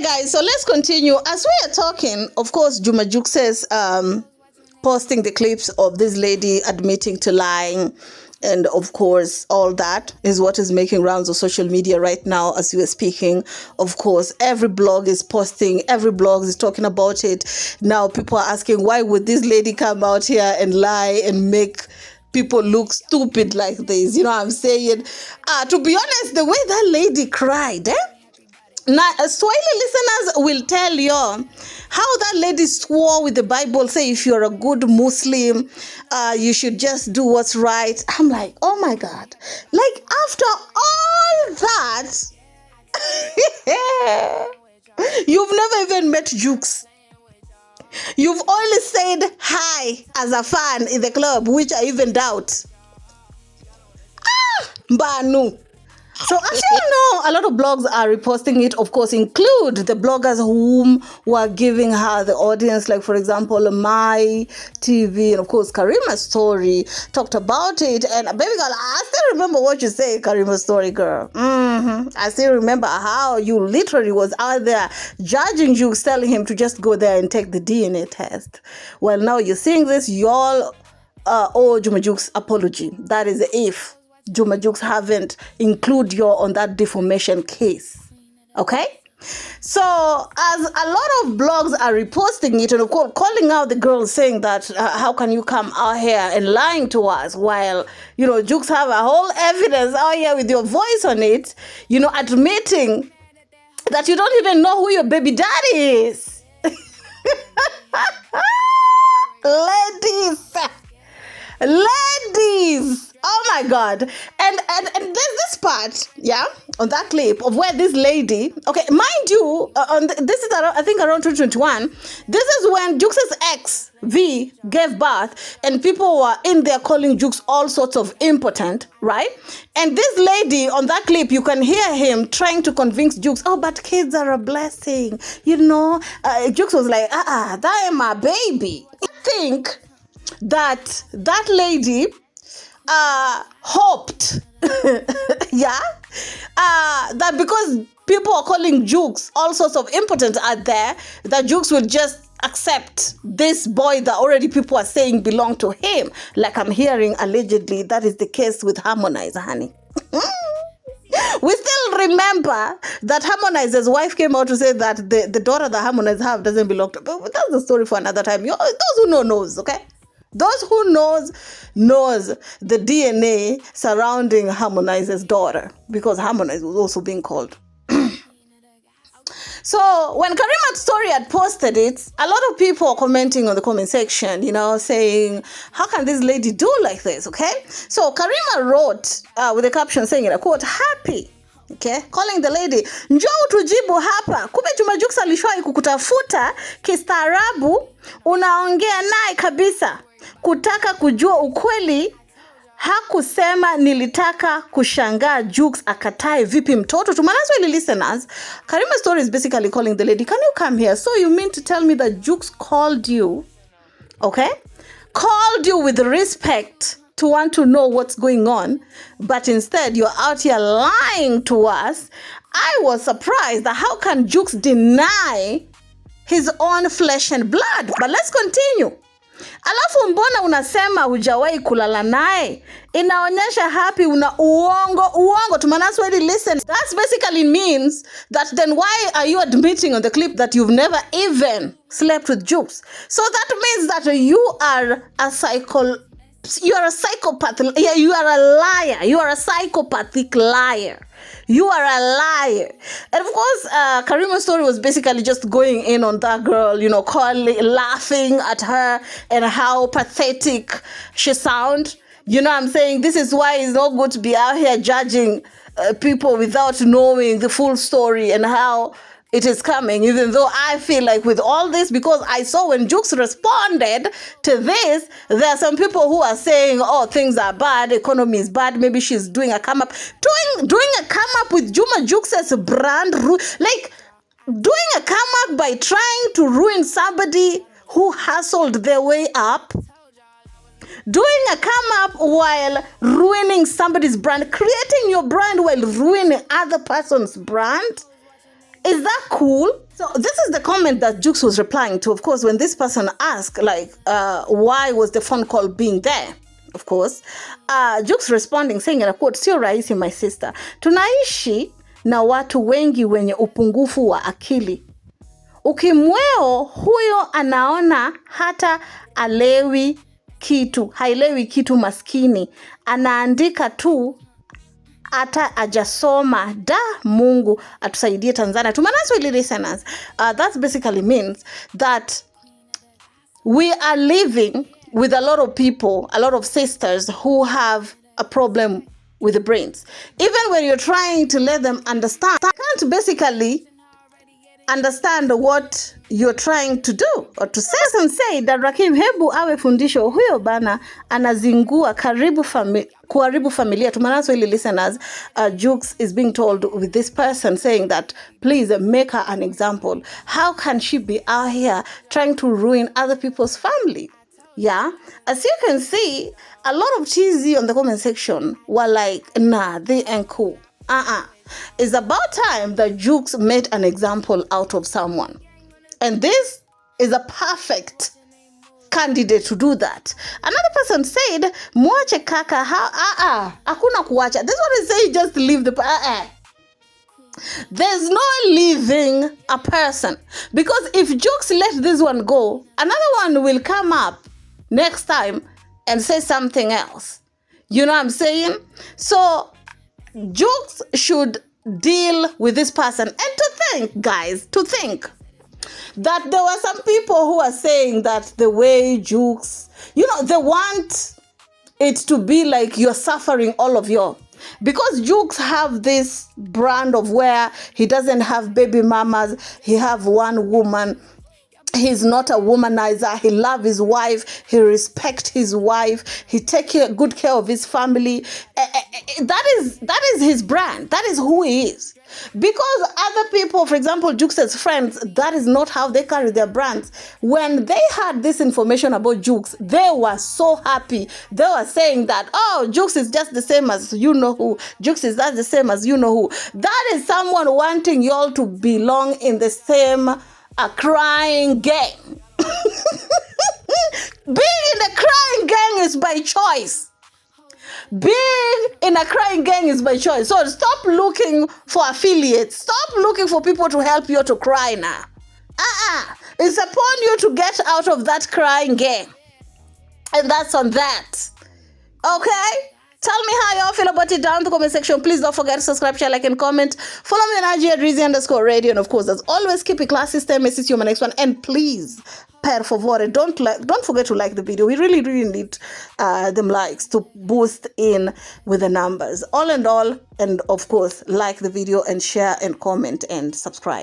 Okay, guys, so let's continue. As we are talking, of course, Juma Juk says posting the clips of this lady admitting to lying. And of course, all that is what is making rounds of social media right now as we are speaking. Of course, every blog is posting, every blog is talking about it. Now people are asking, why would this lady come out here and lie and make people look stupid like this? You know what I'm saying? To be honest, the way that lady cried, now, Swahili listeners will tell you how that lady swore with the Bible, say if you're a good Muslim, you should just do what's right. I'm like, oh my God. Like, after all that, you've never even met Jukes. You've only said hi as a fan in the club, which I even doubt. Banu. So as you know, a lot of blogs are reposting it, of course, include the bloggers whom were giving her the audience, like, for example, My TV, and of course, Karima's Story talked about it. And baby girl, I still remember what you say, Karima's Story, girl. I still remember how you literally was out there judging you, telling him to just go there and take the DNA test. Well, now you're seeing this, y'all owe Juma Jukes apology. That is if Juma Jukes haven't included you on that defamation case. Okay? So, as a lot of blogs are reposting it and of course calling out the girl, saying that how can you come out here and lying to us while, you know, Jukes have a whole evidence out here with your voice on it, you know, admitting that you don't even know who your baby daddy is. Ladies, oh my God. And there's this part, yeah, on that clip of where this lady, okay, mind you, this is around, I think around 2021, this is when Jukes' ex, V, gave birth, and people were in there calling Jukes all sorts of impotent, right? And this lady on that clip, you can hear him trying to convince Jukes, oh, but kids are a blessing, you know. Jukes was like, that ain't my baby. I think that lady hoped, yeah, that because people are calling Jukes all sorts of impotent out there, that Jukes would just accept this boy that already people are saying belong to him. Like I'm hearing allegedly that is the case with Harmonize, honey. We still remember that Harmonize's wife came out to say that the daughter that Harmonize have doesn't belong to, but that's a story for another time. Those who know knows, okay? Those who knows the DNA surrounding Harmonize's daughter, because Harmonize was also being called. So when Karima's Story had posted it, a lot of people are commenting on the comment section, you know, saying, how can this lady do like this, okay? So Karima wrote with a caption saying, in a quote, happy, okay, calling the lady, njoo tujibu hapa, kumbe Juma Jukes alishwahi kukutafuta kistaarabu, unaongea naye kabisa, kutaka kujua ukweli. Hakusema nilitaka kushangaa Jukes akatae vipi mtoto. To Manaswahili listeners, Karima's Story is basically calling the lady, can you come here? So you mean to tell me that Jukes called you, okay? Called you with respect to want to know what's going on, but instead you're out here lying to us. I was surprised that how can Jukes deny his own flesh and blood? But let's continue. Alafu mbona unasema hujawahi kulala naye? Inaonyesha happy una uongo. To Manaswahili listen. That basically means that then why are you admitting on the clip that you've never even slept with Jukes? So that means that you are a psychopath. You are a liar. You are a psychopathic liar. You are a liar. And of course, Karima's Story was basically just going in on that girl, you know, laughing at her and how pathetic she sound. You know what I'm saying? This is why it's not good to be out here judging people without knowing the full story and how it is coming, even though I feel like with all this, because I saw when Jukes responded to this, there are some people who are saying, oh, things are bad, economy is bad, maybe she's doing a come up. Doing a come up with Juma Jukes' brand, like doing a come up by trying to ruin somebody who hustled their way up. Doing a come up while ruining somebody's brand, creating your brand while ruining other person's brand. Is that cool? So this is the comment that Jukes was replying to, of course, when this person asked, like, why was the phone call being there? Of course, Jukes responding saying, and I quote, sio rahisi my sister. Tunaishi na watu wengi wenye upungufu wa akili. Ukimweo huyo anaona hata haelewi kitu maskini. Anaandika tu hata ajasoma. Da, Mungu atusaidie Tanzania. To my Swahili listeners, that basically means that we are living with a lot of people, a lot of sisters who have a problem with the brains. Even when you're trying to let them understand, they can't basically understand what you're trying to do or to say. And say that Rakim, hebu awe fundisho huyo bana anazingua kuharibu familia. To my Swahili listeners, Jukes is being told with this person saying that please make her an example. How can she be out here trying to ruin other people's family? Yeah, as you can see, a lot of cheesy on the comment section were like, nah, they ain't cool. It's about time that Jukes made an example out of someone. And this is a perfect candidate to do that. Another person said, mwache kaka, hakuna kuwacha. This one is saying just leave the, There's no leaving a person. Because if Jukes let this one go, another one will come up next time and say something else. You know what I'm saying? So Jukes should deal with this person. And to think, guys, that there were some people who are saying that the way Jukes, they want it to be like you're suffering all of you. Because Jukes have this brand of where he doesn't have baby mamas, he have one woman. He's not a womanizer. He loves his wife. He respects his wife. He takes good care of his family. That is his brand. That is who he is. Because other people, for example, Jukes' friends, that is not how they carry their brands. When they had this information about Jukes, they were so happy. They were saying that, oh, Jukes is just the same as you know who. Jukes is just the same as you know who. That is someone wanting y'all to belong in the same crying gang. Being in a crying gang is by choice. Being in a crying gang is by choice. So stop looking for affiliates. Stop looking for people to help you to cry now. It's upon you to get out of that crying gang. And that's on that. Okay? Tell me how y'all feel about it down in the comment section. Please don't forget to subscribe, share, like, and comment. Follow me on IG at Rizzy_radio. And of course, as always, keep it classy. Stay messy. See you on my next one. And please, per favore, don't forget to like the video. We really, really need them likes to boost in with the numbers. All in all, and of course, like the video and share and comment and subscribe.